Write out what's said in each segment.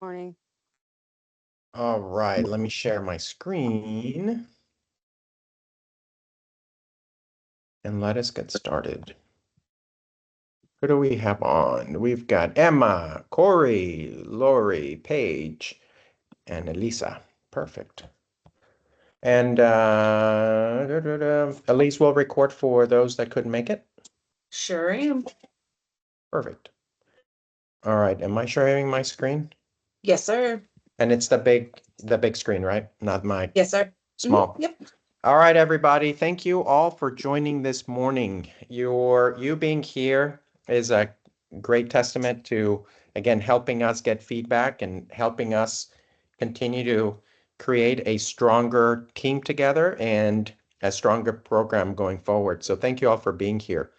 Morning. All right, let me share my screen and let us get started. Who do we have on? We've got Emma, Corey, Lori, Paige, and Elisa. Perfect. And Elise will record for those that couldn't make it. Sure am. Perfect. All right, am I sharing my screen? Yes, sir. And it's the big screen, right? Not my Yes, sir. small. Yep. All right, everybody. Thank you all for joining this morning. You being here is a great testament to, again, helping us get feedback and helping us continue to create a stronger team together and a stronger program going forward. So thank you all for being here.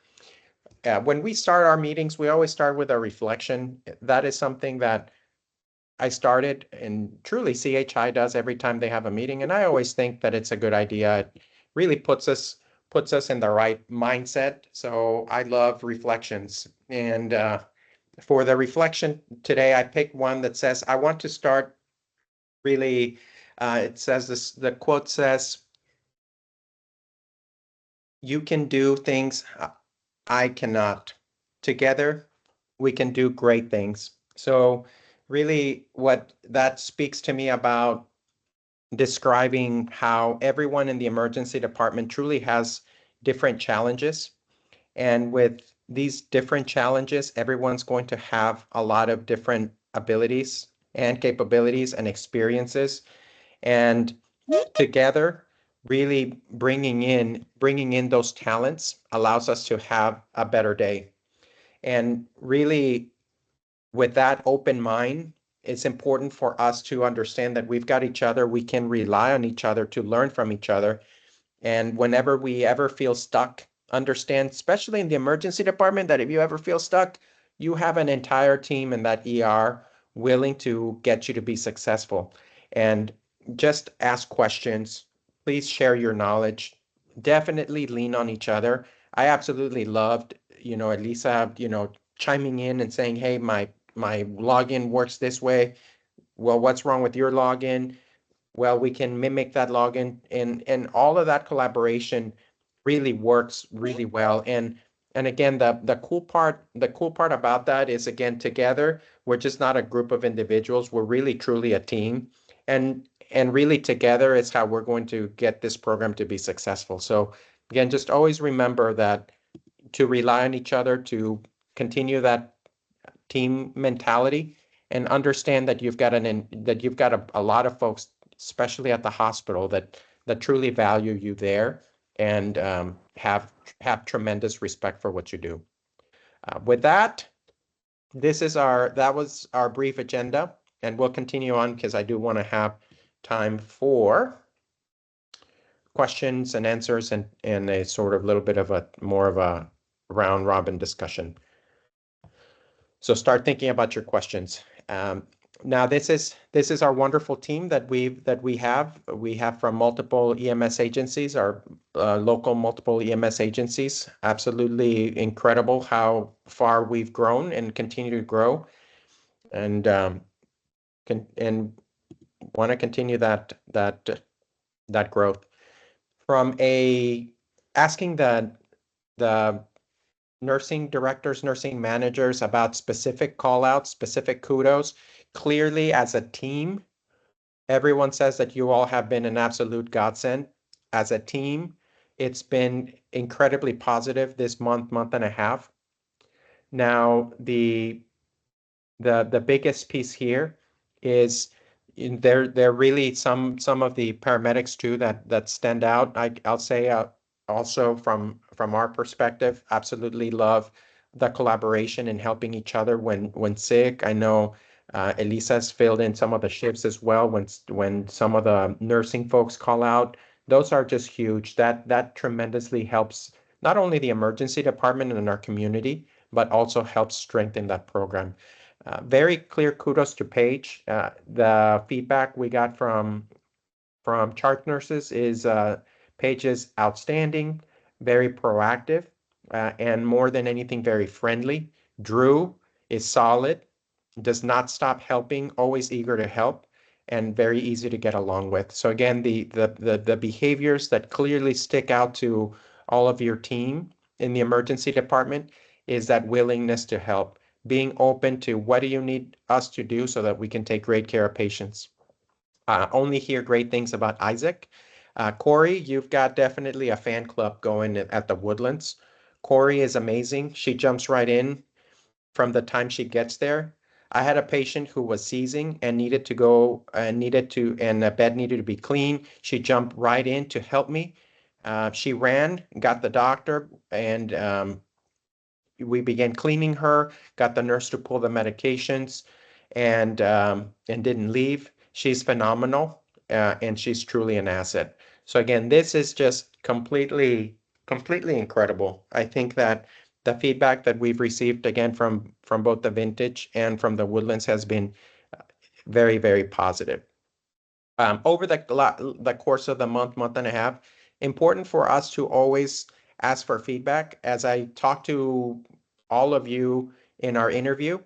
When we start our meetings, we always start with a reflection. That is something that I started, and truly CHI does every time they have a meeting, and I always think that it's a good idea. It really puts us in the right mindset. So I love reflections. And for the reflection today, I picked one that says, I want to start really, it says this, the quote says, you can do things I cannot. Together, we can do great things. So really what that speaks to me about describing how everyone in the emergency department truly has different challenges. And with these different challenges, everyone's going to have a lot of different abilities and capabilities and experiences. And together, really bringing in those talents allows us to have a better day. And really, with that open mind, it's important for us to understand that we've got each other. We can rely on each other to learn from each other. And whenever we ever feel stuck, understand, especially in the emergency department, that if you ever feel stuck, you have an entire team in that ER willing to get you to be successful. And just ask questions. Please share your knowledge. Definitely lean on each other. I absolutely loved, Elisa, chiming in and saying, hey, my login works this way. Well, what's wrong with your login? Well, we can mimic that login, and all of that collaboration really works really well. And again, the cool part about that is, again, together, we're just not a group of individuals. We're really truly a team. And really together is how we're going to get this program to be successful. So again, just always remember that to rely on each other to continue that team mentality and understand that you've got a lot of folks, especially at the hospital, that truly value you there and have tremendous respect for what you do. With that, that was our brief agenda, and we'll continue on because I do want to have time for questions and answers and a sort of little bit of a more of a round robin discussion. So start thinking about your questions. Now this is our wonderful team that we have. We have from multiple EMS agencies, our local multiple EMS agencies. Absolutely incredible how far we've grown and continue to grow, and and want to continue that growth. From a asking the nursing directors, nursing managers about specific call outs, specific kudos. Clearly, as a team, everyone says that you all have been an absolute godsend. As a team, it's been incredibly positive this month and a half. Now, the biggest piece here is there really some of the paramedics too that stand out. I'll say also from our perspective, absolutely love the collaboration and helping each other when sick. I know Elisa's filled in some of the shifts as well when some of the nursing folks call out. Those are just huge. That tremendously helps not only the emergency department and our community, but also helps strengthen that program. Very clear kudos to Paige. The feedback we got from chart nurses is Paige is outstanding, very proactive, and more than anything, very friendly. Drew is solid. does not stop helping, always eager to help, and very easy to get along with. So again, the behaviors that clearly stick out to all of your team in the emergency department is that willingness to help, being open to what do you need us to do so that we can take great care of patients. Only hear great things about Isaac. Corey, you've got definitely a fan club going at the Woodlands. Corey is amazing. She jumps right in from the time she gets there. I had a patient who was seizing and needed to go, and the bed needed to be clean. She jumped right in to help me. She ran, got the doctor, and we began cleaning her, got the nurse to pull the medications, and didn't leave. She's phenomenal, and she's truly an asset. So again, this is just completely incredible. I think that the feedback that we've received again from both the Vintage and from the Woodlands has been very positive. Over the course of the month and a half, important for us to always ask for feedback. As I talked to all of you in our interview,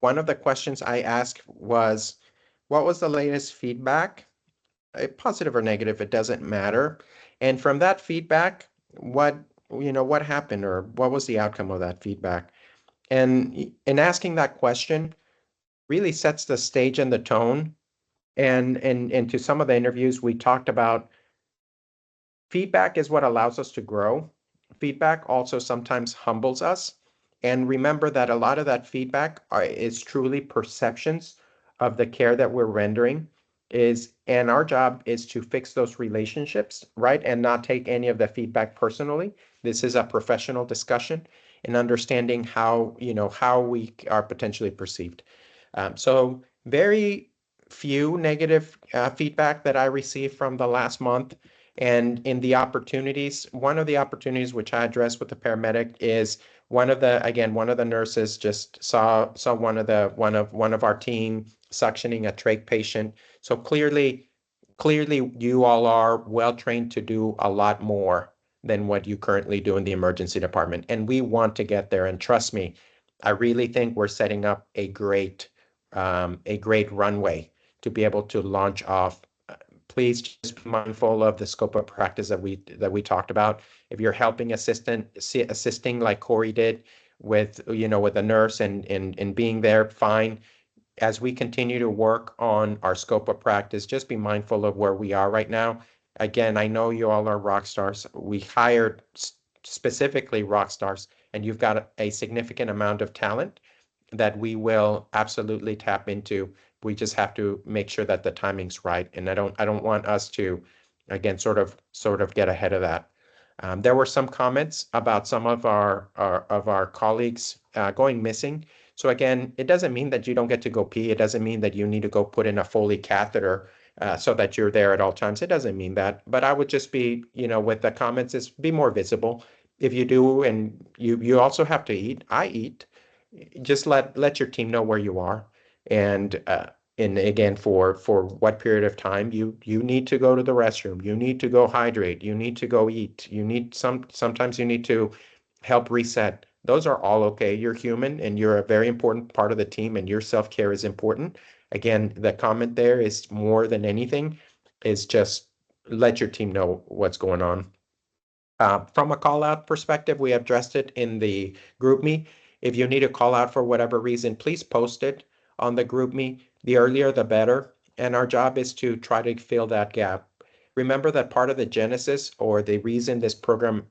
one of the questions I asked was, what was the latest feedback? Positive or negative, it doesn't matter. And from that feedback, what happened or what was the outcome of that feedback? And in asking that question really sets the stage and the tone. And to some of the interviews, we talked about feedback is what allows us to grow. Feedback also sometimes humbles us. And remember that a lot of that feedback is truly perceptions of the care that we're rendering and our job is to fix those relationships, right? And not take any of the feedback personally. This is a professional discussion and understanding how we are potentially perceived. So very few negative feedback that I received from the last month. And in the opportunities, one of the opportunities which I addressed with the paramedic is one of the nurses just saw one of our team suctioning a trach patient. So clearly you all are well trained to do a lot more than what you currently do in the emergency department. And we want to get there. And trust me, I really think we're setting up a great runway to be able to launch off. Please just be mindful of the scope of practice that we talked about. If you're helping assisting like Corey did with a nurse and being there, fine. As we continue to work on our scope of practice, just be mindful of where we are right now. Again, I know you all are rock stars. We hired specifically rock stars, and you've got a significant amount of talent that we will absolutely tap into. We just have to make sure that the timing's right. And I don't want us to, again, sort of get ahead of that. There were some comments about some of our colleagues going missing. So again, it doesn't mean that you don't get to go pee. It doesn't mean that you need to go put in a Foley catheter so that you're there at all times. It doesn't mean that. But I would just be, with the comments, is be more visible. If you do, and you also have to eat. I eat. Just let your team know where you are, and again for what period of time you need to go to the restroom, you need to go hydrate, you need to go eat, sometimes you need to help reset. Those are all okay. You're human and you're a very important part of the team, and your self-care is important. Again, the comment there is more than anything is just let your team know what's going on. From a call out perspective, we addressed it in the group me. If you need a call out for whatever reason, please post it on the group me. The earlier, the better. And our job is to try to fill that gap. Remember that part of the genesis or the reason this program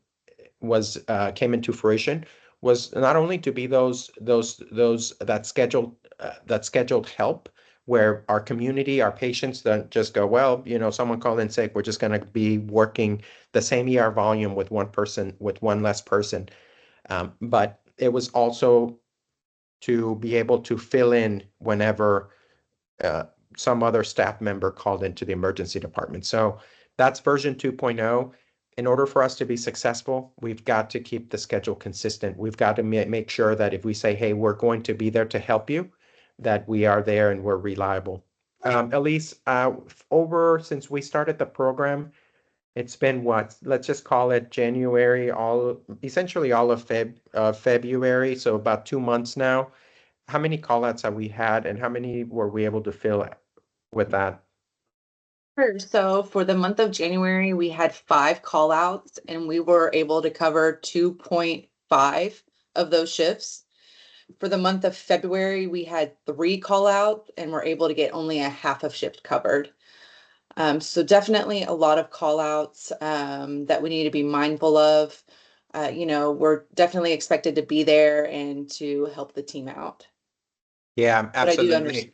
came into fruition was not only to be those that scheduled help where our community, our patients don't just go, well, someone called in sick, we're just going to be working the same ER volume with one person, with one less person. But it was also to be able to fill in whenever uh, some other staff member called into the emergency department. So that's version 2.0. In order for us to be successful, we've got to keep the schedule consistent. We've got to make sure that if we say, hey, we're going to be there to help you, that we are there and we're reliable. Elise, since we started the program, it's been what? Let's just call it January, essentially all of February, so about 2 months now. how many call outs have we had and how many were we able to fill with that? Sure. So for the month of January, we had 5 call outs and we were able to cover 2.5 of those shifts. For the month of February, we had 3 call out and we're able to get only a half of shift covered. So definitely a lot of call outs that we need to be mindful of. We're definitely expected to be there and to help the team out. Yeah, But I do understand. absolutely.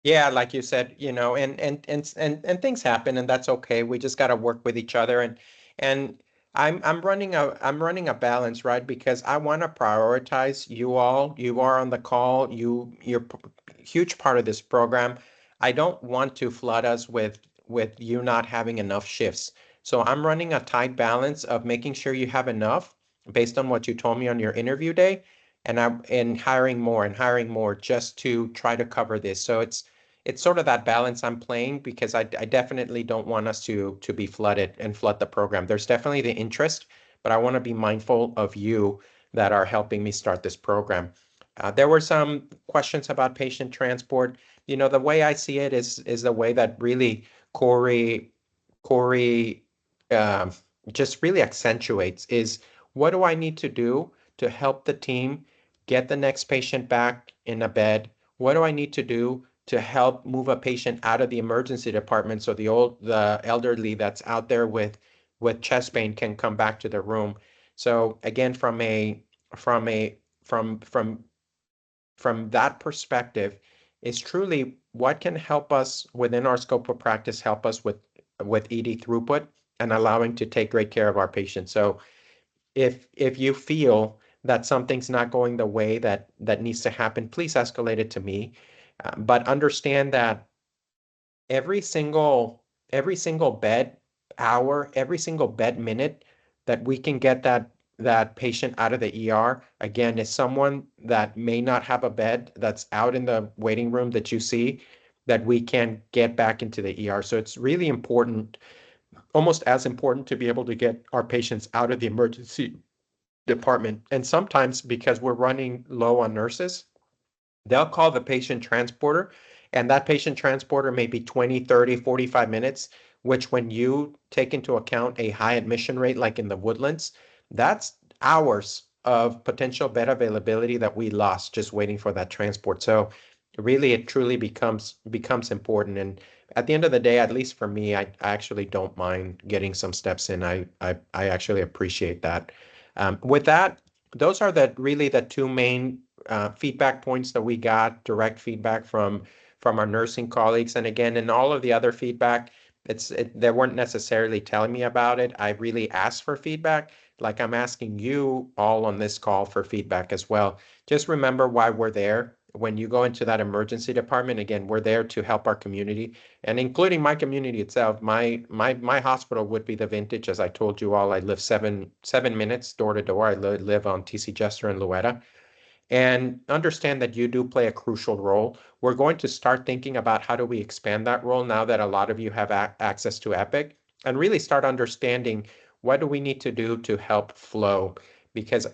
Yeah, like you said, and things happen and that's okay. We just got to work with each other and I'm running a balance, right? Because I want to prioritize you all. You are on the call. Huge part of this program. I don't want to flood us with you not having enough shifts. So I'm running a tight balance of making sure you have enough based on what you told me on your interview day and hiring more just to try to cover this. So it's sort of that balance I'm playing because I definitely don't want us to be flooded and flood the program. There's definitely the interest, but I want to be mindful of you that are helping me start this program. There were some questions about patient transport. The way I see it is the way that really Corey um, just really accentuates is what do I need to do to help the team get the next patient back in a bed? What do I need to do to help move a patient out of the emergency department so the elderly that's out there with chest pain can come back to the room? So again, from a from that perspective, is truly what can help us within our scope of practice, help us with ED throughput and allowing to take great care of our patients. So if you feel that something's not going the way that needs to happen, please escalate it to me. But understand that every single bed hour, every single bed minute that we can get that patient out of the ER, again, is someone that may not have a bed that's out in the waiting room that you see that we can get back into the ER. So it's really important, almost as important to be able to get our patients out of the emergency department. And sometimes because we're running low on nurses, they'll call the patient transporter, and that patient transporter may be 20, 30, 45 minutes, which when you take into account a high admission rate like in the Woodlands, that's hours of potential bed availability that we lost just waiting for that transport. So really it truly becomes important. And at the end of the day, at least for me, I actually don't mind getting some steps in. I actually appreciate that. With that, those are the two main feedback points that we got, direct feedback from our nursing colleagues. And again, in all of the other feedback, they weren't necessarily telling me about it. I really asked for feedback, like I'm asking you all on this call for feedback as well. Just remember why we're there. When you go into that emergency department, again, we're there to help our community and including my community itself. My hospital would be the Vintage, as I told you all. I live seven minutes door to door. I live on TC Jester and Louetta and understand that you do play a crucial role. We're going to start thinking about how do we expand that role now that a lot of you have access to Epic and really start understanding what do we need to do to help flow because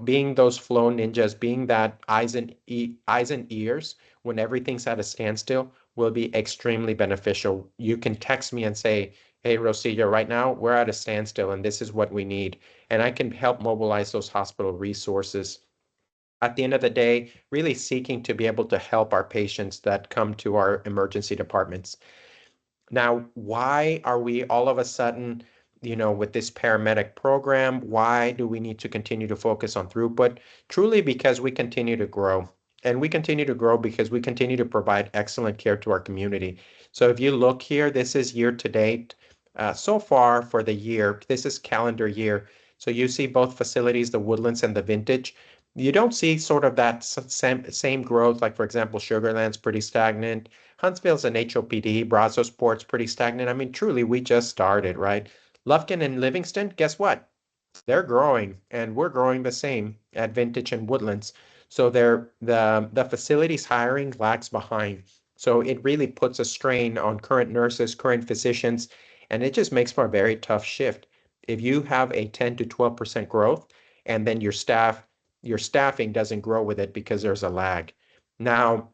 being those flow ninjas, being that eyes and ears when everything's at a standstill will be extremely beneficial. You can text me and say, hey, Rosillo, right now we're at a standstill and this is what we need. And I can help mobilize those hospital resources at the end of the day, really seeking to be able to help our patients that come to our emergency departments. Now, why are we all of a sudden, with this paramedic program, why do we need to continue to focus on throughput? Truly because we continue to grow. And we continue to grow because we continue to provide excellent care to our community. So if you look here, this is year to date. So far for the year, this is calendar year. So you see both facilities, the Woodlands and the Vintage. You don't see sort of that same growth, like for example, Sugarland's pretty stagnant. Huntsville's an HOPD, Brazos Port's pretty stagnant. I mean, truly, we just started, right? Lufkin and Livingston, guess what? They're growing, and we're growing the same at Vintage and Woodlands. So the facilities hiring lags behind. So it really puts a strain on current nurses, current physicians, and it just makes for a very tough shift. If you have a 10 to 12% growth, and then your staffing doesn't grow with it because there's a lag. Now,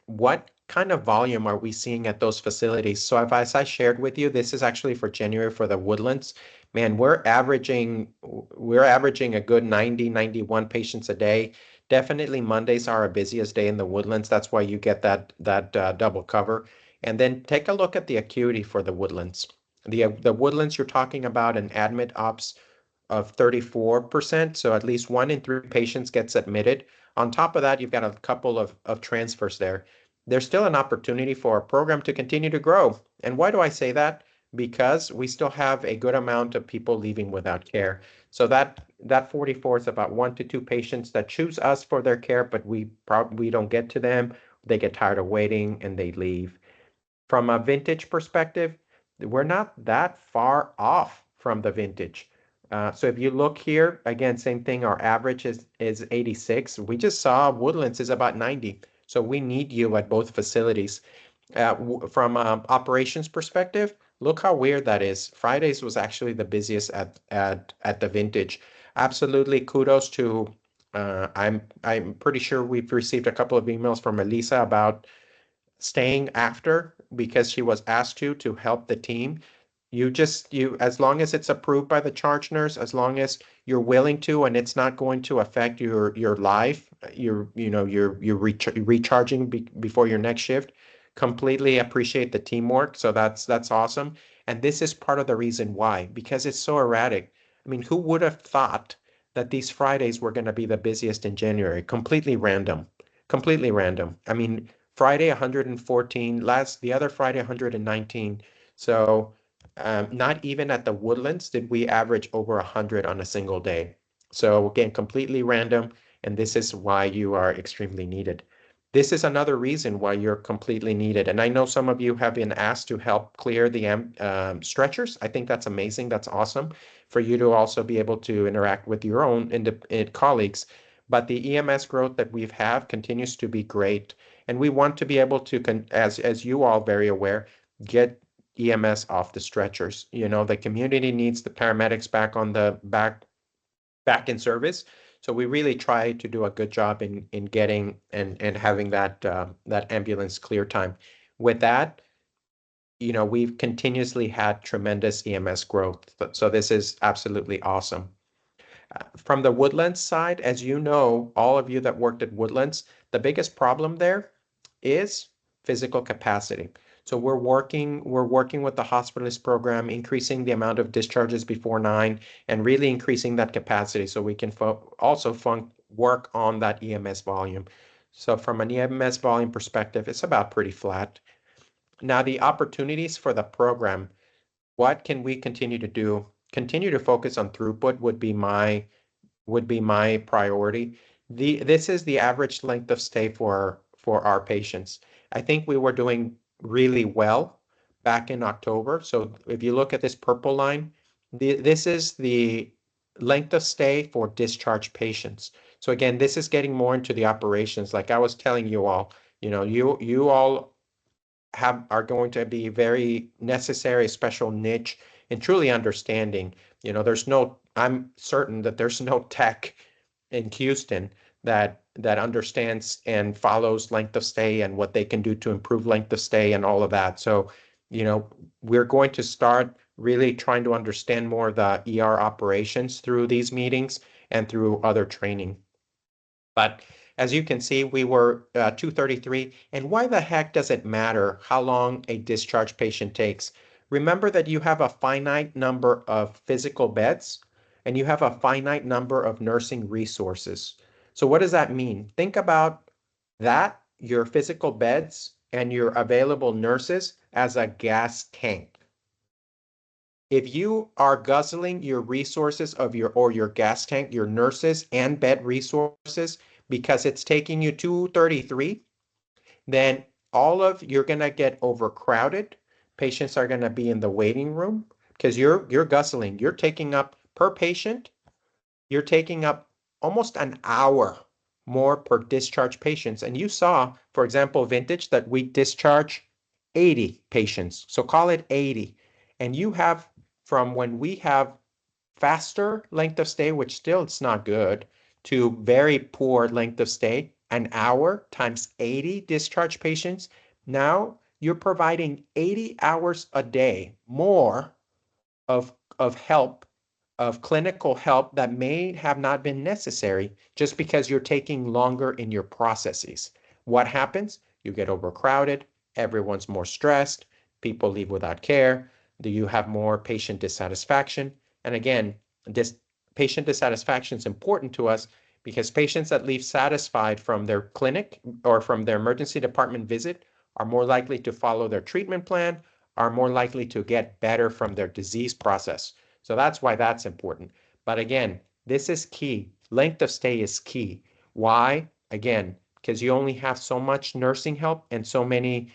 what kind of volume are we seeing at those facilities? So as I shared with you, this is actually for January for the Woodlands. Man, we're averaging a good 90, 91 patients a day. Definitely Mondays are our busiest day in the Woodlands. That's why you get that double cover. And then take a look at the acuity for the Woodlands. The Woodlands, you're talking about an admit ops of 34%. So at least 1 in 3 patients gets admitted. On top of that, you've got a couple of transfers there. There's still an opportunity for our program to continue to grow. And why do I say that? Because we still have a good amount of people leaving without care. So that 44 is about 1 to 2 patients that choose us for their care, but we don't get to them. They get tired of waiting and they leave. From a vintage perspective, we're not that far off from the vintage. So if you look here, again, same thing, our average is 86. We just saw Woodlands is about 90. So we need you at both facilities. From operations perspective, look how weird that is. Fridays was actually the busiest at the vintage. Absolutely kudos to I'm pretty sure we've received a couple of emails from Elisa about staying after because she was asked to help the team. You as long as it's approved by the charge nurse, as long as you're willing to and it's not going to affect your life, you're recharging before your next shift. Completely appreciate the teamwork. So that's awesome. And this is part of the reason why, because it's so erratic. I mean, who would have thought that these Fridays were going to be the busiest in January? Completely random. Completely random. I mean, Friday 114, the other Friday 119. So not even at the Woodlands did we average over 100 on a single day. So again, completely random, and this is why you are extremely needed. This is another reason why you're completely needed. And I know some of you have been asked to help clear the stretchers. I think that's amazing. That's awesome for you to also be able to interact with your own colleagues. But the EMS growth that we've had continues to be great. And we want to be able to, as you all very aware, get EMS off the stretchers. The community needs the paramedics back in service. So we really try to do a good job in getting and having that ambulance clear time. With that, we've continuously had tremendous EMS growth. So this is absolutely awesome. From the Woodlands side, as you know, all of you that worked at Woodlands, the biggest problem there is physical capacity. So we're working with the hospitalist program, increasing the amount of discharges before 9 and really increasing that capacity so we can also work on that EMS volume. So from an EMS volume perspective, it's about pretty flat. Now the opportunities for the program, what can we continue to do? Continue to focus on throughput would be my priority. This is the average length of stay for our patients. I think we were doing really well back in October. So if you look at this purple line, this is the length of stay for discharged patients. So again, this is getting more into the operations. Like I was telling you all, you all are going to be very necessary, special niche in truly understanding. I'm certain that there's no tech in Houston that understands and follows length of stay and what they can do to improve length of stay and all of that. So, we're going to start really trying to understand more of the ER operations through these meetings and through other training. But as you can see, we were 233. And why the heck does it matter how long a discharge patient takes? Remember that you have a finite number of physical beds and you have a finite number of nursing resources. So what does that mean? Think about that, your physical beds and your available nurses as a gas tank. If you are guzzling your resources your gas tank, your nurses and bed resources because it's taking you 233, then you're going to get overcrowded. Patients are going to be in the waiting room because you're guzzling. You're taking up per patient, you're taking up almost an hour more per discharge patients. And you saw, for example, Vintage, that we discharge 80 patients. So call it 80. And you have from when we have faster length of stay, which still it's not good, to very poor length of stay, an hour times 80 discharge patients. Now you're providing 80 hours a day more of help, of clinical help that may have not been necessary just because you're taking longer in your processes. What happens? You get overcrowded, everyone's more stressed, people leave without care. Do you have more patient dissatisfaction? And again, this patient dissatisfaction is important to us because patients that leave satisfied from their clinic or from their emergency department visit are more likely to follow their treatment plan, are more likely to get better from their disease process. So that's why that's important. But again, this is key. Length of stay is key. Why? Again, because you only have so much nursing help and so many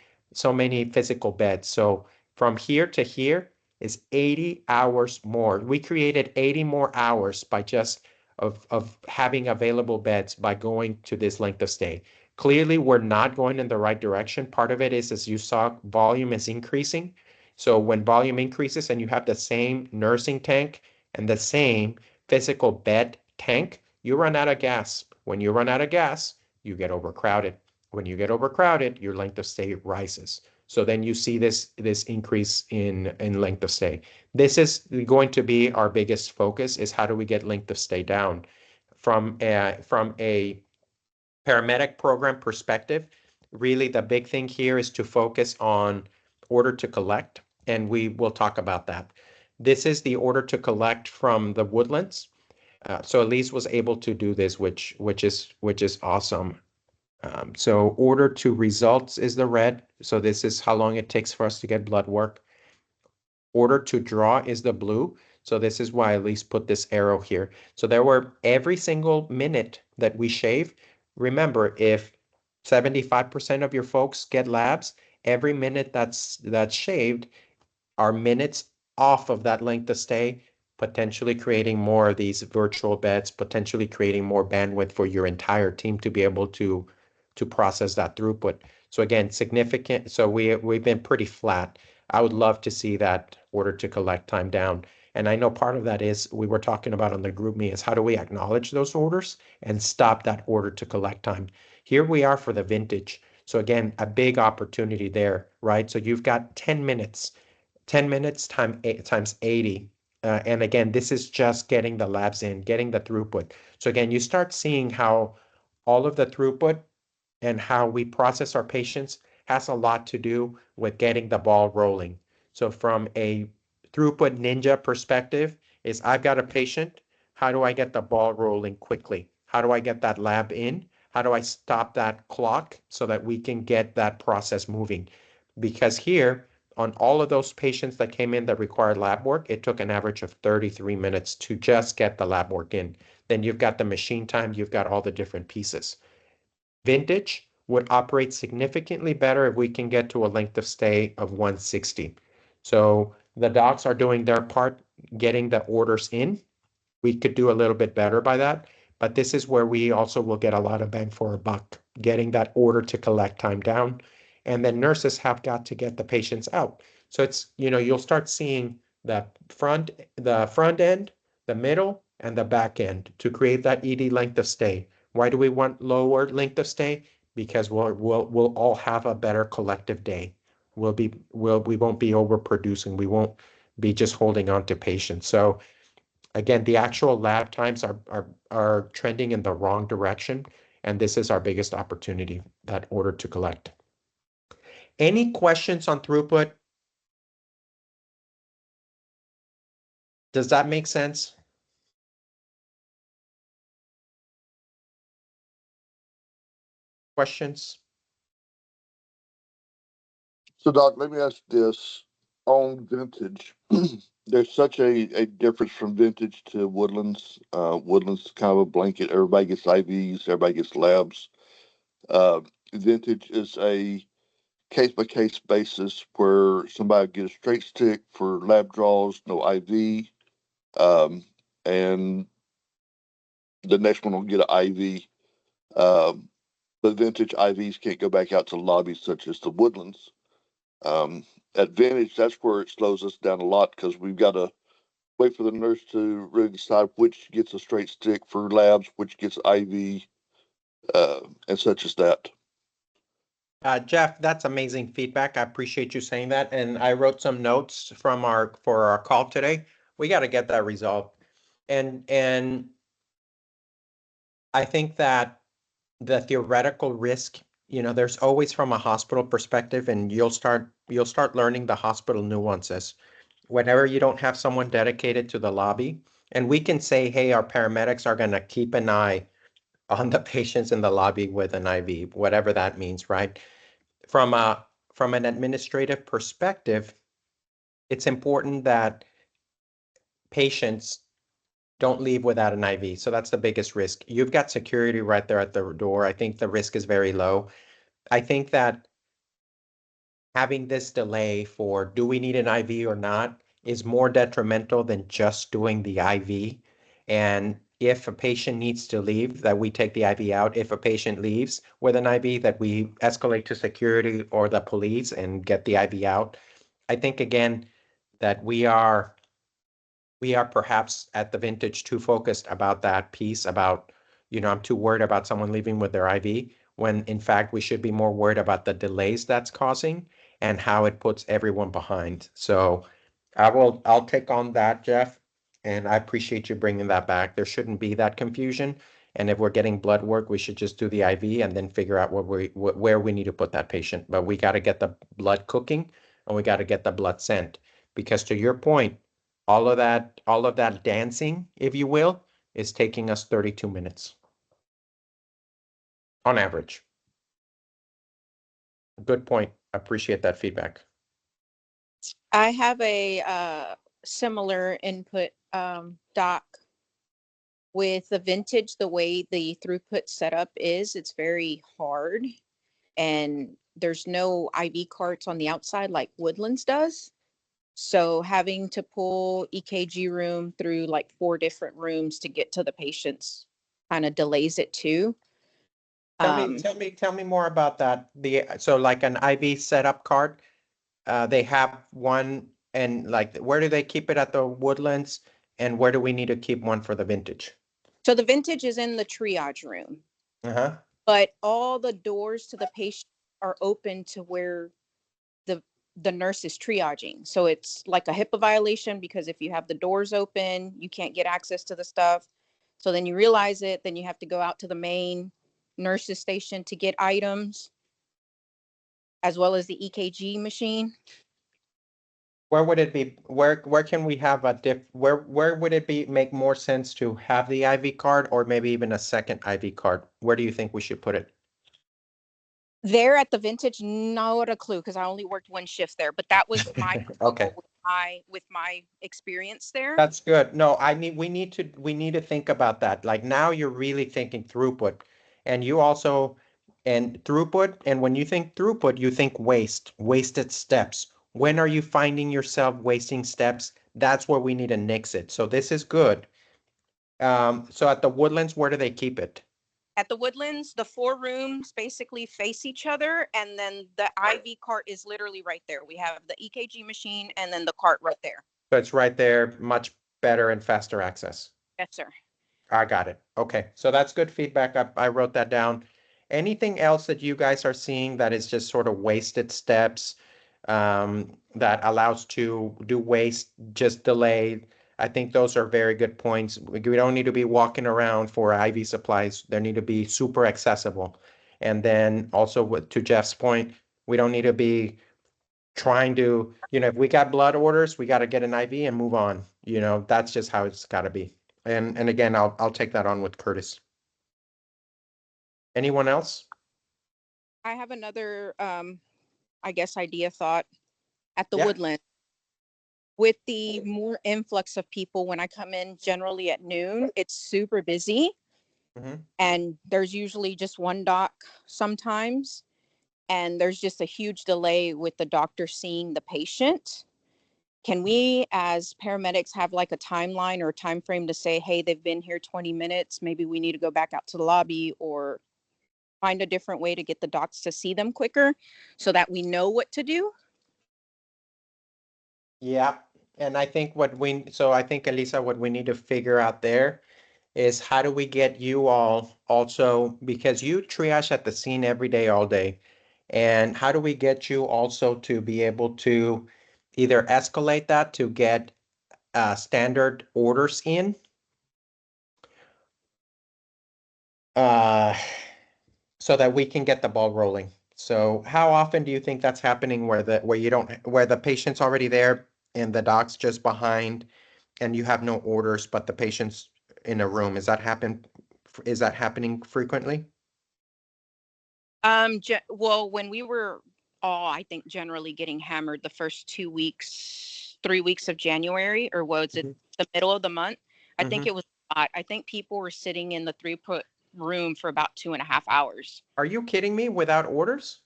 physical beds. So from here to here is 80 hours more. We created 80 more hours by just of having available beds by going to this length of stay. Clearly, we're not going in the right direction. Part of it is, as you saw, volume is increasing. So when volume increases and you have the same nursing tank and the same physical bed tank, you run out of gas. When you run out of gas, you get overcrowded. When you get overcrowded, your length of stay rises. So then you see this increase in length of stay. This is going to be our biggest focus, is how do we get length of stay down from a paramedic program perspective. Really, the big thing here is to focus on order to collect, and we will talk about that. This is the order to collect from the Woodlands. So Elise was able to do this, which is awesome. So order to results is the red. So this is how long it takes for us to get blood work. Order to draw is the blue. So this is why Elise put this arrow here. So there were every single minute that we shave. Remember, if 75% of your folks get labs, every minute that's shaved are minutes off of that length of stay, potentially creating more of these virtual beds, potentially creating more bandwidth for your entire team to be able to process that throughput. So again, significant. So we've been pretty flat. I would love to see that order to collect time down. And I know part of that is we were talking about on the group me is how do we acknowledge those orders and stop that order to collect time. Here we are for the vintage. So again, a big opportunity there, right? So you've got 10 minutes 10 minutes times 80. And again, this is just getting the labs in, getting the throughput. So again, you start seeing how all of the throughput and how we process our patients has a lot to do with getting the ball rolling. So from a throughput ninja perspective is I've got a patient, how do I get the ball rolling quickly? How do I get that lab in? How do I stop that clock so that we can get that process moving? Because here, on all of those patients that came in that required lab work, it took an average of 33 minutes to just get the lab work in. Then you've got the machine time, you've got all the different pieces. Vintage would operate significantly better if we can get to a length of stay of 160. So the docs are doing their part, getting the orders in. We could do a little bit better by that, but this is where we also will get a lot of bang for our buck, getting that order to collect time down. And then nurses have got to get the patients out. So it's, you'll start seeing the front end, the middle, and the back end to create that ED length of stay. Why do we want lower length of stay? Because we'll all have a better collective day. We won't be overproducing. We won't be just holding on to patients. So again, the actual lab times are trending in the wrong direction, and this is our biggest opportunity, that order to collect. Any questions on throughput? Does that make sense? Questions? So, Doc, let me ask this. On vintage, there's such a difference from vintage to woodlands. Woodlands kind of a blanket. Everybody gets IVs, everybody gets labs. Uh, Vintage is a case by case basis where somebody get a straight stick for lab draws, no IV, and the next one will get an IV. Um, but vintage IVs can't go back out to lobbies such as the woodlands. Um, at Vintage, that's where it slows us down a lot because we've got to wait for the nurse to really decide which gets a straight stick for labs, which gets IV. and such as that. Jeff, that's amazing feedback. I appreciate you saying that. And I wrote some notes from for our call today. We got to get that resolved. And I think that the theoretical risk, there's always from a hospital perspective, and you'll start learning the hospital nuances. Whenever you don't have someone dedicated to the lobby, and we can say, hey, our paramedics are going to keep an eye on the patients in the lobby with an IV, whatever that means, right? From a from an administrative perspective, it's important that patients don't leave without an IV. So that's the biggest risk. You've got security right there at the door. I think the risk is very low. I think that having this delay for do we need an IV or not is more detrimental than just doing the IV. And if a patient needs to leave, that we take the IV out. If a patient leaves with an IV, that we escalate to security or the police and get the IV out. I think again that we are perhaps at the Vintage too focused about that piece about, I'm too worried about someone leaving with their IV, when in fact we should be more worried about the delays that's causing and how it puts everyone behind. So I'll take on that, Jeff, and I appreciate you bringing that back. There shouldn't be that confusion. And if we're getting blood work, we should just do the IV and then figure out where we need to put that patient. But we got to get the blood cooking and we got to get the blood sent. Because to your point, all of that dancing, if you will, is taking us 32 minutes on average. Good point. Appreciate that feedback. I have a similar input, Doc. With the Vintage, the way the throughput setup is, it's very hard. And there's no IV carts on the outside like Woodlands does. So having to pull EKG room through like 4 different rooms to get to the patients kind of delays it too. Tell me more about that. So like an IV setup cart, they have one, and like where do they keep it at the Woodlands, and where do we need to keep one for the Vintage? So the Vintage is in the triage room, Uh-huh. but all the doors to the patient are open to where the nurse is triaging. So it's like a HIPAA violation, because if you have the doors open, you can't get access to the stuff. So then you realize it, then you have to go out to the main nurse's station to get items, as well as the EKG machine. Where would it be? Where can we have where would it be make more sense to have the IV card or maybe even a second IV card? Where do you think we should put it? There at the Vintage, not a clue, because I only worked 1 shift there, but that was my Okay. with my experience there. That's good. No, we need to think about that. Like now you're really thinking throughput, and throughput. And when you think throughput, you think wasted steps. When are you finding yourself wasting steps? That's where we need to nix it. So this is good. So at the Woodlands, where do they keep it? At the Woodlands, the 4 rooms basically face each other, and then the IV cart is literally right there. We have the EKG machine and then the cart right there. So it's right there, much better and faster access. Yes, sir. I got it. Okay, so that's good feedback. I wrote that down. Anything else that you guys are seeing that is just sort of wasted steps, that allows to do waste, just delay? I think those are very good points. We don't need to be walking around for IV supplies. They need to be super accessible. And then also to Jeff's point, we don't need to be trying to, if we got blood orders, we got to get an IV and move on. That's just how it's got to be. And again, I'll take that on with Curtis. Anyone else? I have another, I guess, thought at the Yeah. Woodland. With the more influx of people, when I come in generally at noon, it's super busy. Mhm. And there's usually just 1 doc sometimes. And there's just a huge delay with the doctor seeing the patient. Can we, as paramedics, have like a timeline or a time frame to say, hey, they've been here 20 minutes. Maybe we need to go back out to the lobby, or find a different way to get the docs to see them quicker so that we know what to do? Yeah. And I think I think, Elisa, what we need to figure out there is how do we get you all also, because you triage at the scene every day, all day, and how do we get you also to be able to either escalate that to get standard orders in, uh, so that we can get the ball rolling. So how often do you think that's happening where the patient's already there and the doc's just behind and you have no orders, but the patient's in a room? Is that happening frequently? Well, when we were all, I think, generally getting hammered the first 2 weeks, 3 weeks of January, or was it the middle of the month? I think Mhm. it was a lot. I think people were sitting in the throughput room for about 2.5 hours Are you kidding me? Without orders?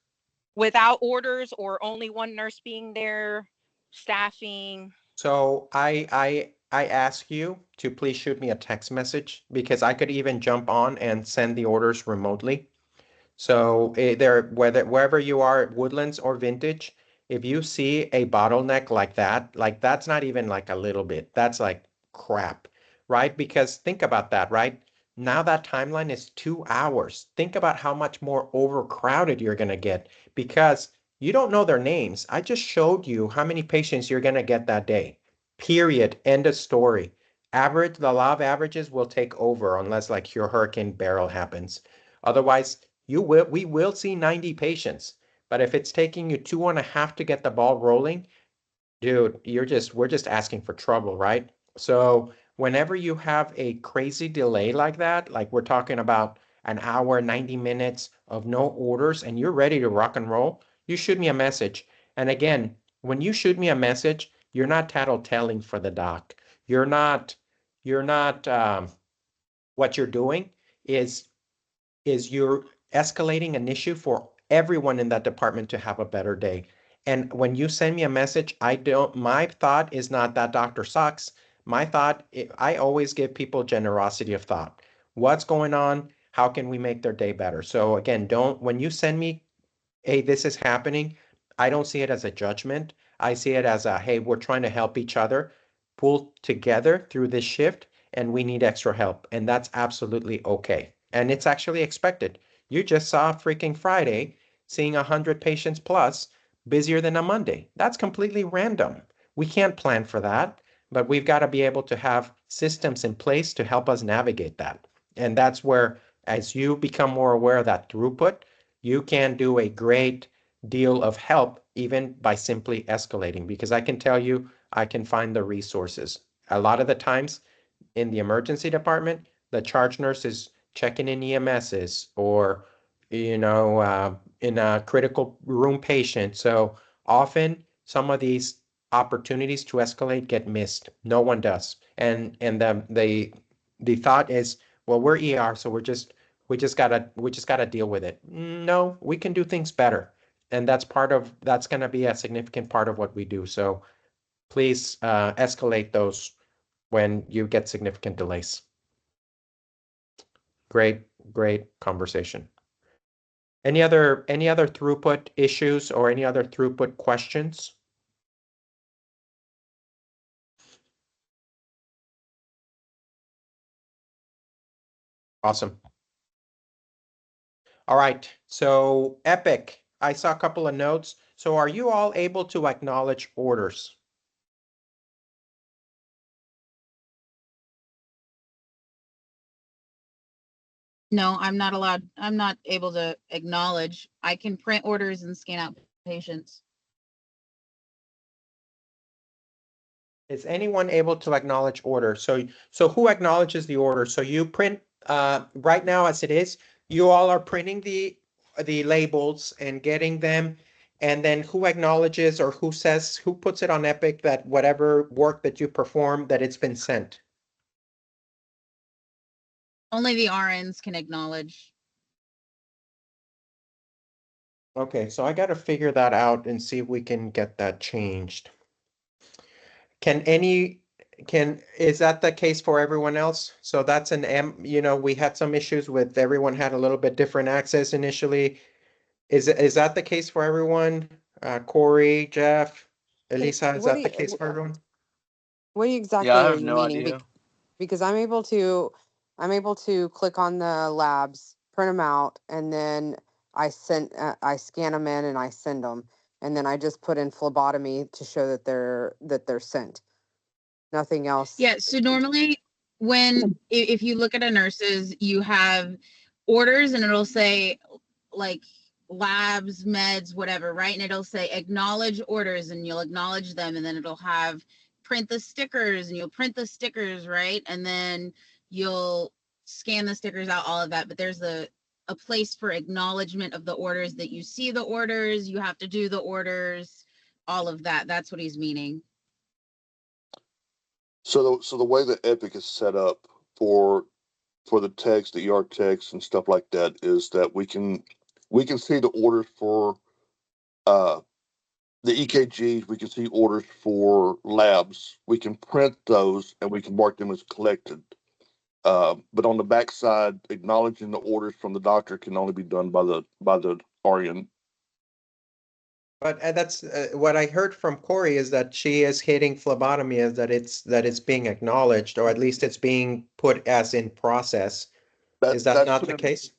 without orders, or only one nurse being there, staffing. So I ask you to please shoot me a text message because I could even jump on and send the orders remotely. So wherever you are at Woodlands or Vintage, if you see a bottleneck like that's not even like a little bit, that's like crap, right? Because think about that, right? Now that timeline is 2 hours. Think about how much more overcrowded you're gonna get because you don't know their names. I just showed you how many patients you're gonna get that day. Period. End of story. The law of averages will take over unless like your Hurricane Barrel happens. Otherwise, we will see 90 patients, but if it's taking you 2.5 to get the ball rolling, dude, we're just asking for trouble, right? So whenever you have a crazy delay like that, like we're talking about an hour, 90 minutes of no orders, and you're ready to rock and roll, you shoot me a message. And again, when you shoot me a message, you're not tattletelling for the doc. You're not, what you're doing is you're escalating an issue for everyone in that department to have a better day. And when you send me a message, my thought is not that doctor sucks. My thought, I always give people generosity of thought. What's going on? How can we make their day better? So again, when you send me, hey, this is happening, I don't see it as a judgment. I see it as hey, we're trying to help each other pull together through this shift and we need extra help. And that's absolutely okay. And it's actually expected. You just saw freaking Friday seeing 100 patients plus busier than a Monday. That's completely random. We can't plan for that, but we've got to be able to have systems in place to help us navigate that. And that's where, as you become more aware of that throughput, you can do a great deal of help even by simply escalating, because I can tell you, I can find the resources. A lot of the times in the emergency department, the charge nurse is checking in EMSs or, in a critical room patient. So often some of these opportunities to escalate get missed. No one does. And the thought is, well, we're ER, so we just gotta deal with it. No, we can do things better. And that's gonna be a significant part of what we do. So please escalate those when you get significant delays. Great, great conversation. Any other throughput issues or any other throughput questions? Awesome. All right, so Epic, I saw a couple of notes. So are you all able to acknowledge orders? No, I'm not allowed. I'm not able to acknowledge. I can print orders and scan out patients. Is anyone able to acknowledge order? So who acknowledges the order? So you print right now as it is, you all are printing the labels and getting them, and then who acknowledges or who puts it on Epic that whatever work that you perform that it's been sent? Only the RNs can acknowledge. Okay, so I got to figure that out and see if we can get that changed. Can any, is that the case for everyone else? So that's we had some issues with everyone had a little bit different access initially. Is that the case for everyone? Corey, Jeff, Elisa, is What that do the you, case for everyone? what Yeah, I exactly are have you no meaning? idea. Because I'm able to I'm able to click on the labs, print them out, and then I scan them in and I send them. And then I just put in phlebotomy to show that they're sent. Nothing else. Yeah. So normally when, if you look at a nurse's, you have orders and it'll say like labs, meds, whatever, right? And it'll say acknowledge orders and you'll acknowledge them. And then it'll have print the stickers and you'll print the stickers, right? And then you'll scan the stickers out, all of that. But there's a place for acknowledgement of the orders, that you see the orders, you have to do the orders, all of that. That's what he's meaning. So the way that Epic is set up for the text, the ER text and stuff like that is that we can see the orders for the EKGs, we can see orders for labs. We can print those and we can mark them as collected. But on the backside, acknowledging the orders from the doctor can only be done by the RN. But that's what I heard from Corey is that she is hitting phlebotomy, is that it's being acknowledged, or at least it's being put as in process. Is that not the case?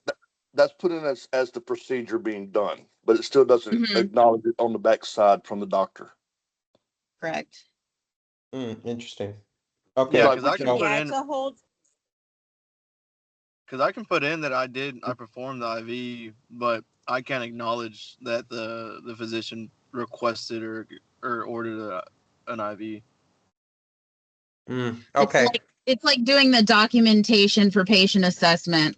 That's put in as the procedure being done, but it still doesn't Mhm. acknowledge it on the backside from the doctor. Correct. Interesting. Okay. Yeah, Like because I can put Yeah, in it's a whole, because I can put in that I performed the IV, but I can't acknowledge that the physician requested or ordered an IV. Okay. It's like doing the documentation for patient assessment,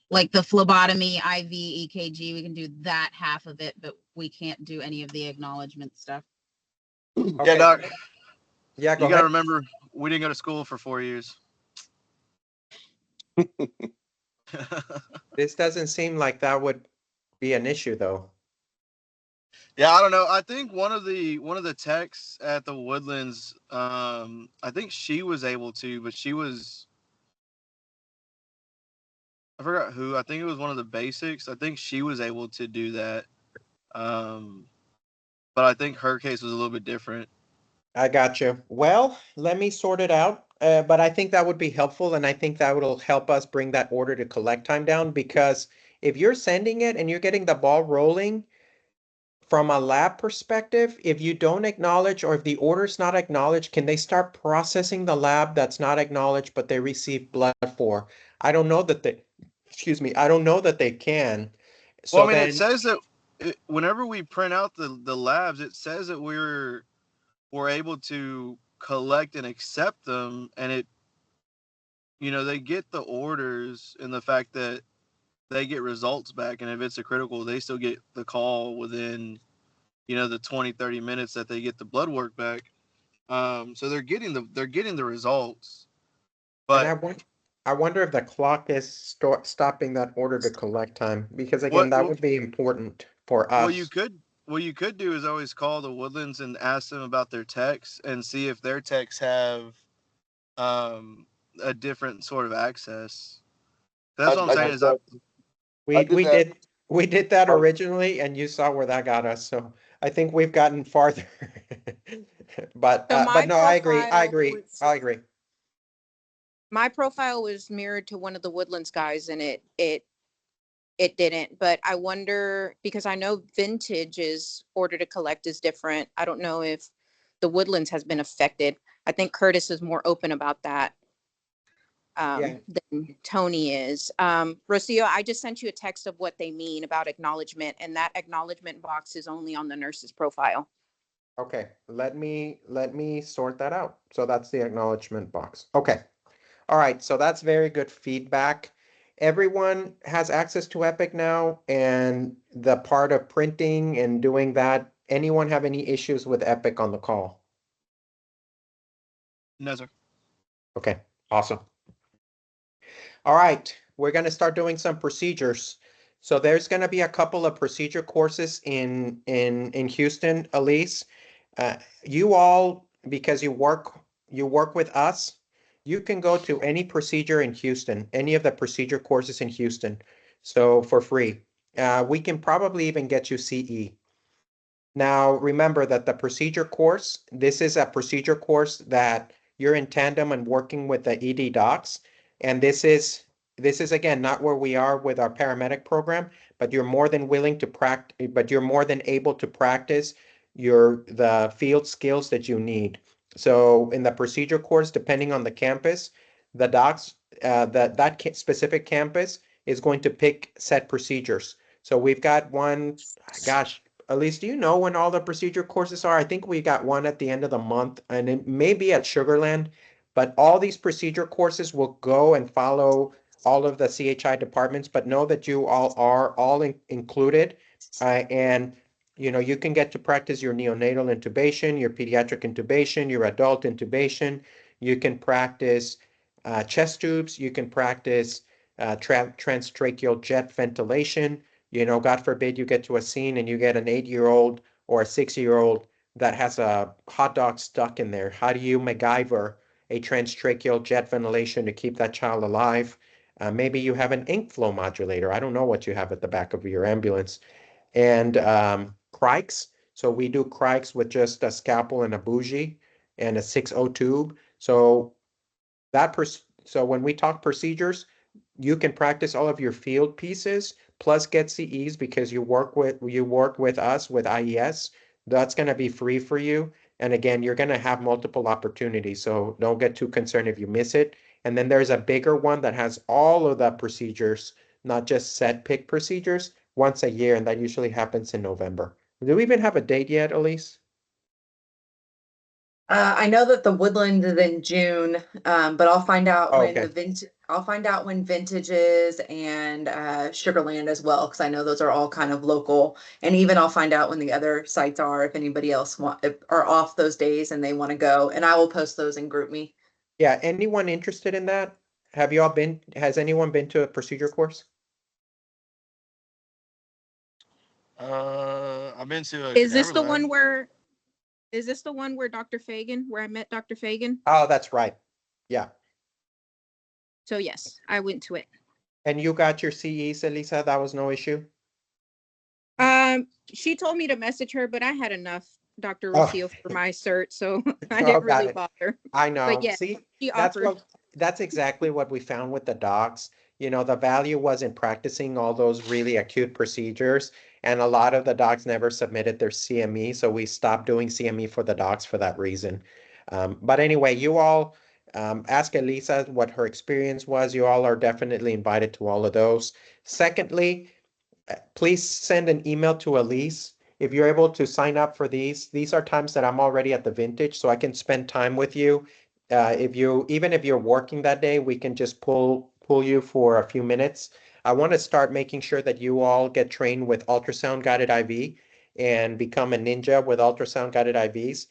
like the phlebotomy, IV, EKG. We can do that half of it, but we can't do any of the acknowledgement stuff. Okay. Yeah, Doc. Yeah, go You got to ahead. remember, we didn't go to school for 4 years. This doesn't seem like that would be an issue, though. Yeah, I don't know. I think one of the techs at the Woodlands, I think she was able to, but I forgot who. I think it was one of the basics. I think she was able to do that. But I think her case was a little bit different. I got you. Well, let me sort it out. But I think that would be helpful, and I think that will help us bring that order to collect time down, because if you're sending it and you're getting the ball rolling from a lab perspective, if you don't acknowledge, or if the order's not acknowledged, can they start processing the lab that's not acknowledged but they receive blood for? I don't know that they, excuse me, I don't know that they can. So Well, I mean, then, it says that whenever we print out the labs, it says that we're able to collect and accept them, and they get the orders, and the fact that they get results back, and if it's a critical, they still get the call within the 20-30 minutes that they get the blood work back. So they're getting the results. But and I wonder if the clock is stopping that order to collect time, because again, what that would be important for what us. you could do is always call the Woodlands and ask them about their techs and see if their techs have a different sort of access. That's what I'm saying. We did that originally, and you saw where that got us. So I think we've gotten farther. But So my no, I agree. was- I agree. my profile was mirrored to one of the Woodlands guys, and it didn't. But I wonder, because I know Vintage is order to collect is different. I don't know if the Woodlands has been affected. I think Curtis is more open about that than Tony is. Rocio, I just sent you a text of what they mean about acknowledgement, and that acknowledgement box is only on the nurse's profile. Okay, let me sort that out. So that's the acknowledgement box. Okay. All right, so that's very good feedback. Everyone has access to Epic now, and the part of printing and doing that, anyone have any issues with Epic on the call? No, sir. Okay, awesome. All right, we're going to start doing some procedures. So there's going to be a couple of procedure courses in Houston, Elise. You all, because you work with us, you can go to any procedure in Houston, any of the procedure courses in Houston. So for free. We can probably even get you CE. Now, remember that the procedure course, this is a procedure course that you're in tandem and working with the ED docs. And this is this is again not where we are with our paramedic program, but you're more than willing to practice, but you're more than able to practice the field skills that you need. So in the procedure course, depending on the campus, the docs specific campus is going to pick set procedures. So we've got one, gosh, Elise, do you know when all the procedure courses are? I think we got one at the end of the month, and it may be at Sugarland, but all these procedure courses will go and follow all of the CHI departments, but know that you all are all included. And you can get to practice your neonatal intubation, your pediatric intubation, your adult intubation. You can practice chest tubes. You can practice transtracheal jet ventilation. God forbid you get to a scene and you get an 8-year-old or a 6-year-old that has a hot dog stuck in there. How do you MacGyver a transtracheal jet ventilation to keep that child alive? Maybe you have an ink flow modulator. I don't know what you have at the back of your ambulance. And crikes. So we do crikes with just a scalpel and a bougie and a 6O tube. So when we talk procedures, you can practice all of your field pieces plus get CEs because you work with us with IES. That's going to be free for you. And again, you're going to have multiple opportunities. So don't get too concerned if you miss it. And then there's a bigger one that has all of the procedures, not just set pick procedures, once a year, and that usually happens in November. Do we even have a date yet, Elise? I know that the Woodland is in June, but I'll find out Oh, when okay. I'll find out when Vintage is and Sugarland as well, because I know those are all kind of local. And even I'll find out when the other sites are, if anybody else are off those days and they want to go, and I will post those in GroupMe. Yeah, anyone interested in that? Has anyone been to a procedure course? I've been to a Is this cadaver the lab. one where is this the one where Dr. Fagan, where I met Dr. Fagan? Oh, that's right. Yeah. So yes, I went to it. And you got your CEs, Elisa? That was no issue? She told me to message her, but I had enough Dr. Oh, Rufio for my cert, so I oh, didn't got really it. bother. I But know. yeah, See, she that's offered. what that's exactly what we found with the docs. The value was in practicing all those really acute procedures, and a lot of the docs never submitted their CME, so we stopped doing CME for the docs for that reason. But anyway, you all ask Elisa what her experience was. You all are definitely invited to all of those. Secondly, please send an email to Elise. If you're able to sign up for these are times that I'm already at the Vintage, so I can spend time with you. Even if you're working that day, we can just pull you for a few minutes. I want to start making sure that you all get trained with ultrasound guided IV and become a ninja with ultrasound guided IVs.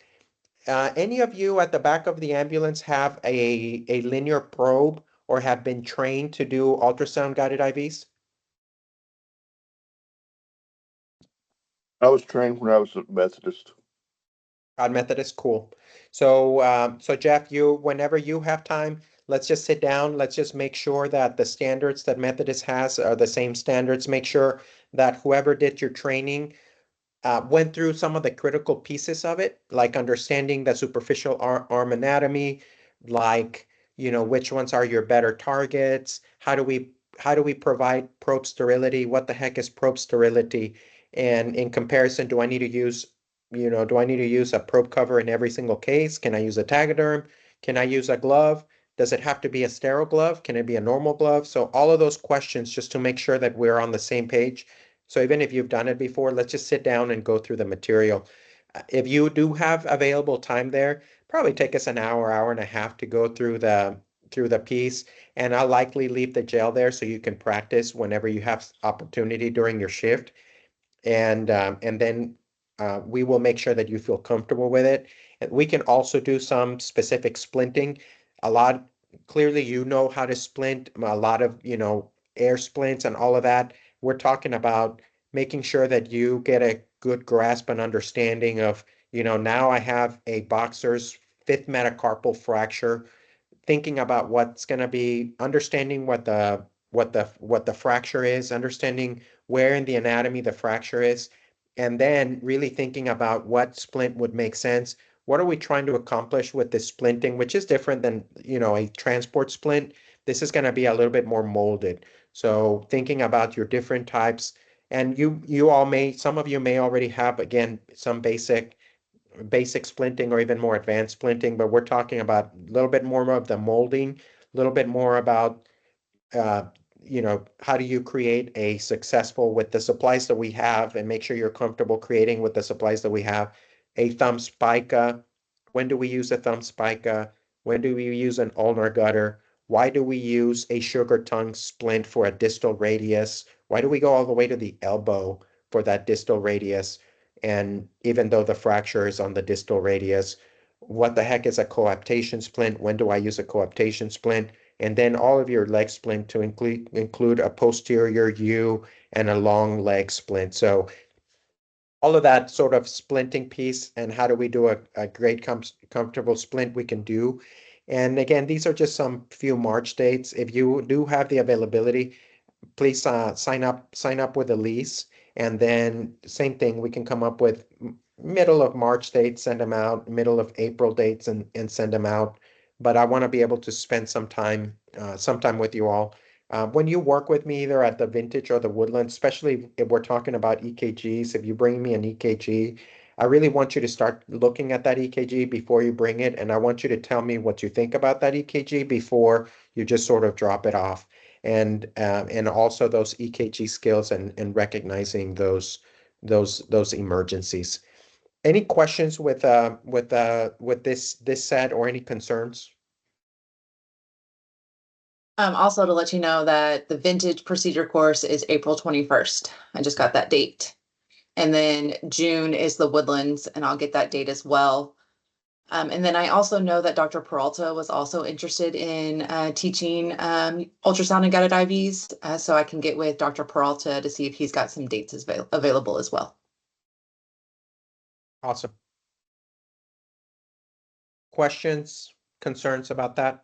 Any of you at the back of the ambulance have a linear probe or have been trained to do ultrasound guided IVs? I was trained when I was a Methodist. God Methodist, cool. So Jeff, whenever you have time, let's just sit down. Let's just make sure that the standards that Methodist has are the same standards. Make sure that whoever did your training went through some of the critical pieces of it, like understanding the superficial arm anatomy, like, which ones are your better targets? How do we provide probe sterility? What the heck is probe sterility? And in comparison, do I need to use a probe cover in every single case? Can I use a Tegaderm? Can I use a glove? Does it have to be a sterile glove? Can it be a normal glove? So all of those questions just to make sure that we're on the same page. So even if you've done it before, let's just sit down and go through the material. If you do have available time there, probably take us an hour, hour and a half to go through the piece. And I'll likely leave the gel there so you can practice whenever you have opportunity during your shift. And then we will make sure that you feel comfortable with it. And we can also do some specific splinting. A lot, clearly you know how to splint, a lot of, air splints and all of that. We're talking about making sure that you get a good grasp and understanding of, now I have a boxer's fifth metacarpal fracture, thinking about what's going to be understanding what the fracture is, understanding where in the anatomy the fracture is, and then really thinking about what splint would make sense. What are we trying to accomplish with this splinting, which is different than, a transport splint, This is going to be a little bit more molded. So thinking about your different types, and you all may, some of you may already have, again, some basic splinting or even more advanced splinting, but we're talking about a little bit more of the molding, a little bit more about uh, how do you create a successful with the supplies that we have and make sure you're comfortable creating with the supplies that we have a thumb spica. When do we use a thumb spica? When do we use an ulnar gutter? Why do we use a sugar tongue splint for a distal radius? Why do we go all the way to the elbow for that distal radius? And even though the fracture is on the distal radius, what the heck is a coaptation splint? When do I use a coaptation splint? And then all of your leg splint to include a posterior U and a long leg splint. So all of that sort of splinting piece and how do we do a great comfortable splint we can do. And again, these are just some few March dates. If you do have the availability, please sign up with a lease, and then same thing, we can come up with middle of March dates, send them out, middle of April dates, and send them out. But I want to be able to spend some time with you all. When you work with me either at the Vintage or the Woodland, especially if we're talking about EKGs, if you bring me an EKG, I really want you to start looking at that EKG before you bring it, and I want you to tell me what you think about that EKG before you just sort of drop it off. And also those EKG skills and recognizing those emergencies. Any questions with this set or any concerns? Also to let you know that the Vintage procedure course is April 21st. I just got that date. And then June is the Woodlands, and I'll get that date as well. And then I also know that Dr. Peralta was also interested in teaching ultrasound and guided IVs. So I can get with Dr. Peralta to see if he's got some dates available as well. Awesome. Questions, concerns about that?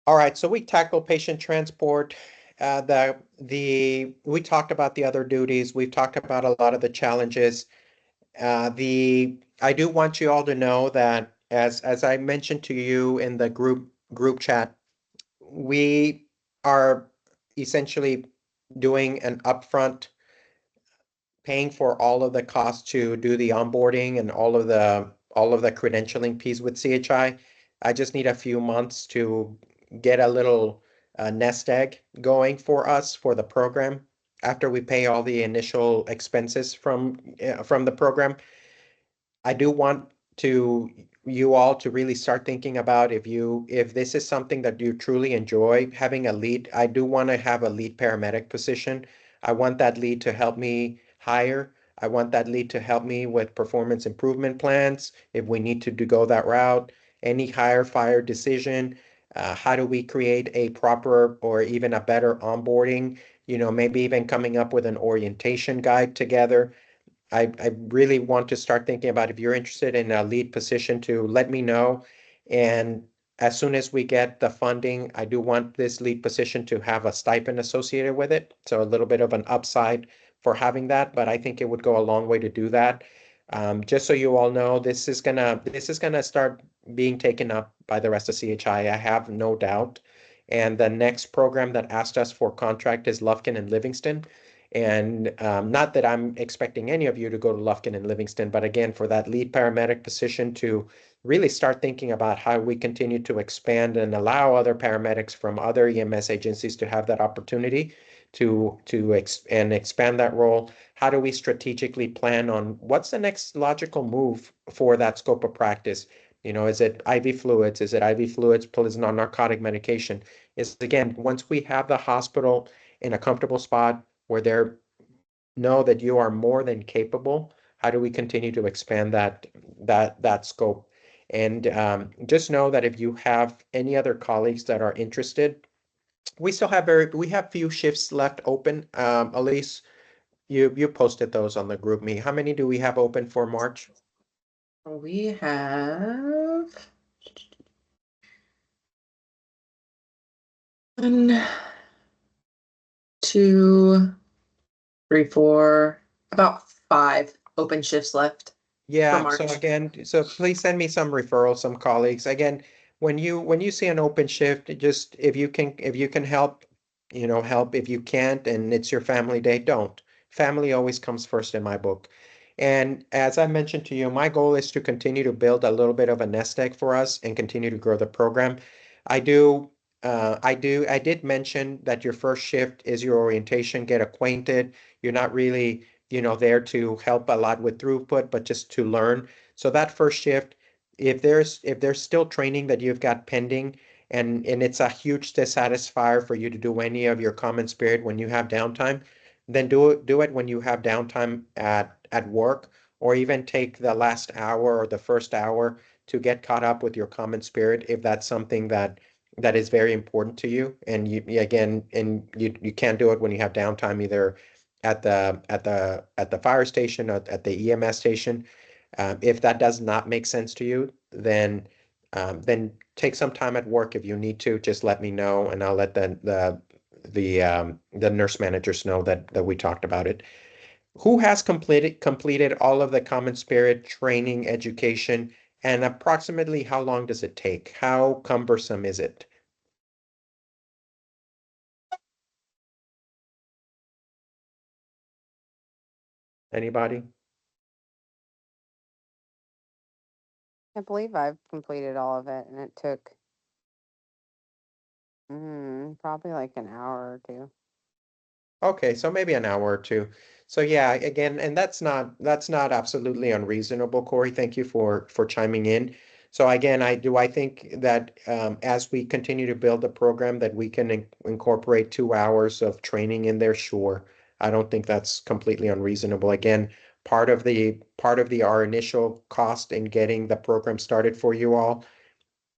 All right, so we tackled patient transport. We talked about the other duties. We've talked about a lot of the challenges. I do want you all to know that as I mentioned to you in the group chat, we are essentially doing an upfront paying for all of the costs to do the onboarding and all of the credentialing piece with CHI. I just need a few months to get a little nest egg going for us for the program. After we pay all the initial expenses from the program, I do want you all to really start thinking about if this is something that you truly enjoy having a lead. I do want to have a lead paramedic position. I want that lead to help me hire. I want that lead to help me with performance improvement plans if we need to go that route. Any hire fire decision. How do we create a proper or even a better onboarding? Maybe even coming up with an orientation guide together. I really want to start thinking about if you're interested in a lead position to let me know. And as soon as we get the funding, I do want this lead position to have a stipend associated with it. So a little bit of an upside for having that, but I think it would go a long way to do that. Just so you all know, this is gonna start being taken up by the rest of CHI. I have no doubt. And the next program that asked us for contract is Lufkin and Livingston. And not that I'm expecting any of you to go to Lufkin and Livingston, but again, for that lead paramedic position to really start thinking about how we continue to expand and allow other paramedics from other EMS agencies to have that opportunity and expand that role. How do we strategically plan on what's the next logical move for that scope of practice? Is it IV fluids? Is it IV fluids plus non-narcotic medication? Is again, once we have the hospital in a comfortable spot where they know that you are more than capable, how do we continue to expand that scope? And just know that if you have any other colleagues that are interested, we still have few shifts left open. Elise, you posted those on the group me. How many do we have open for March? We have 1, 2, 3, 4, about 5 open shifts left for Yeah, March. so again, so please send me some referrals, some colleagues. Again, when you see an open shift, just if you can help, help. If you can't and it's your family day, don't. Family always comes first in my book. And as I mentioned to you, my goal is to continue to build a little bit of a nest egg for us and continue to grow the program. I do, I did mention that your first shift is your orientation, get acquainted. You're not really, there to help a lot with throughput, but just to learn. So that first shift, if there's still training that you've got pending and it's a huge dissatisfier for you to do any of your common spirit when you have downtime, then do it when you have downtime at work, or even take the last hour or the first hour to get caught up with your common spirit if that's something that is very important to you. And you can't do it when you have downtime, either at the fire station or at the EMS station. If that does not make sense to you, then take some time at work. If you need to, just let me know, and I'll let the nurse managers know that we talked about it. Who has completed all of the common spirit training education, and approximately how long does it take? How cumbersome is it? Anybody? I believe I've completed all of it, and it took probably like an hour or two. Okay, so maybe an hour or two. So yeah, again, and that's not absolutely unreasonable, Corey. Thank you for chiming in. So again, I think that as we continue to build a program that we can incorporate 2 hours of training in there, sure. I don't think that's completely unreasonable. Again, part of the our initial cost in getting the program started for you all,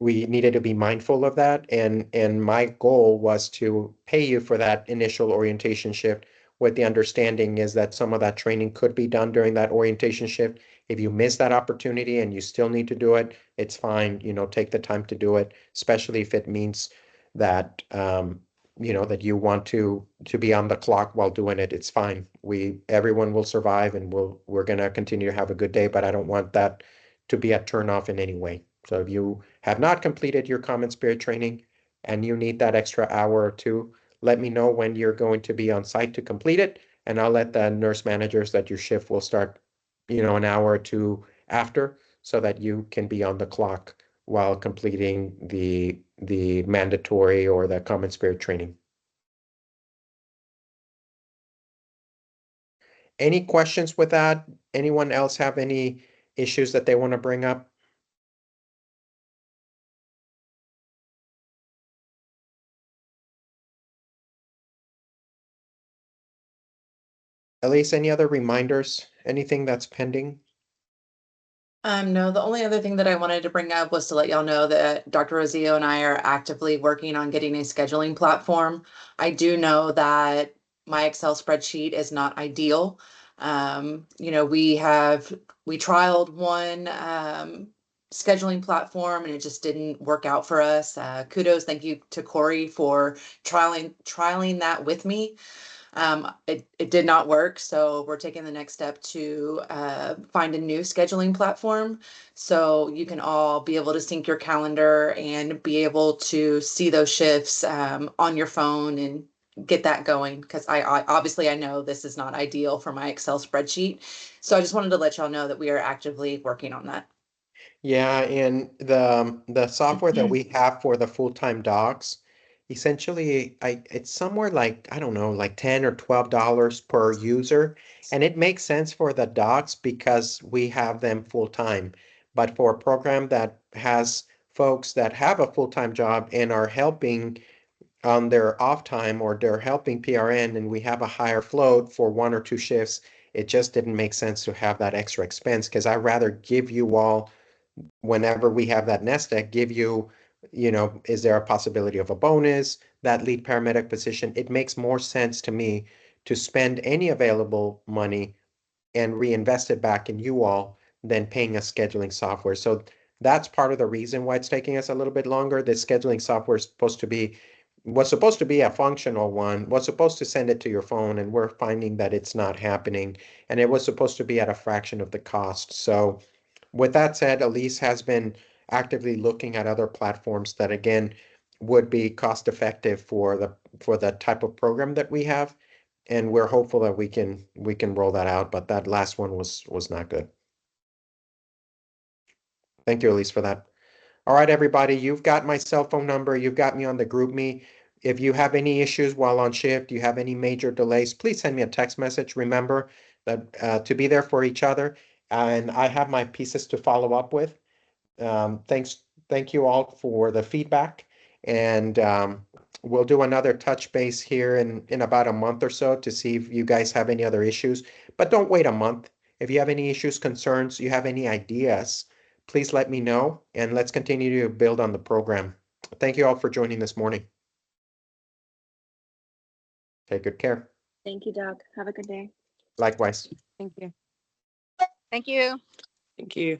we needed to be mindful of that. And my goal was to pay you for that initial orientation shift, with the understanding is that some of that training could be done during that orientation shift. If you miss that opportunity and you still need to do it, it's fine. Take the time to do it, especially if it means that that you want to be on the clock while doing it. It's fine. Everyone will survive, and we're gonna continue to have a good day, but I don't want that to be a turnoff in any way. So if you have not completed your common spirit training and you need that extra hour or two, let me know when you're going to be on site to complete it. And I'll let the nurse managers that your shift will start, an hour or two after, so that you can be on the clock while completing the mandatory or the common spirit training. Any questions with that? Anyone else have any issues that they want to bring up? At least any other reminders? Anything that's pending? No, the only other thing that I wanted to bring up was to let y'all know that Dr. Rosio and I are actively working on getting a scheduling platform. I do know that my Excel spreadsheet is not ideal. We trialed one scheduling platform and it just didn't work out for us. Kudos, thank you to Corey for trialing that with me. It did not work, so we're taking the next step to find a new scheduling platform, so you can all be able to sync your calendar and be able to see those shifts on your phone and get that going. Because I obviously I know this is not ideal for my Excel spreadsheet, so I just wanted to let y'all know that we are actively working on that. Yeah, and the software that we have for the full-time docs, essentially, it's somewhere like, I don't know, like $10 or $12 per user. And it makes sense for the docs because we have them full-time. But for a program that has folks that have a full-time job and are helping on their off time, or they're helping PRN, and we have a higher float for 1 or 2 shifts, it just didn't make sense to have that extra expense, because I'd rather give you all, whenever we have that nest egg, give you, is there a possibility of a bonus, that lead paramedic position? It makes more sense to me to spend any available money and reinvest it back in you all than paying a scheduling software. So that's part of the reason why it's taking us a little bit longer. The scheduling software was supposed to be a functional one, was supposed to send it to your phone, and we're finding that it's not happening. And it was supposed to be at a fraction of the cost. So with that said, Elise has been actively looking at other platforms that again would be cost effective for the type of program that we have. And we're hopeful that we can roll that out, but that last one was not good. Thank you, Elise, for that. All right, everybody, you've got my cell phone number. You've got me on the group me. If you have any issues while on shift, you have any major delays, please send me a text message. Remember that to be there for each other. And I have my pieces to follow up with. Thank you all for the feedback. And we'll do another touch base here in about a month or so to see if you guys have any other issues. But don't wait a month. If you have any issues, concerns, you have any ideas, please let me know and let's continue to build on the program. Thank you all for joining this morning. Take good care. Thank you, Doug. Have a good day. Likewise. Thank you. Thank you. Thank you.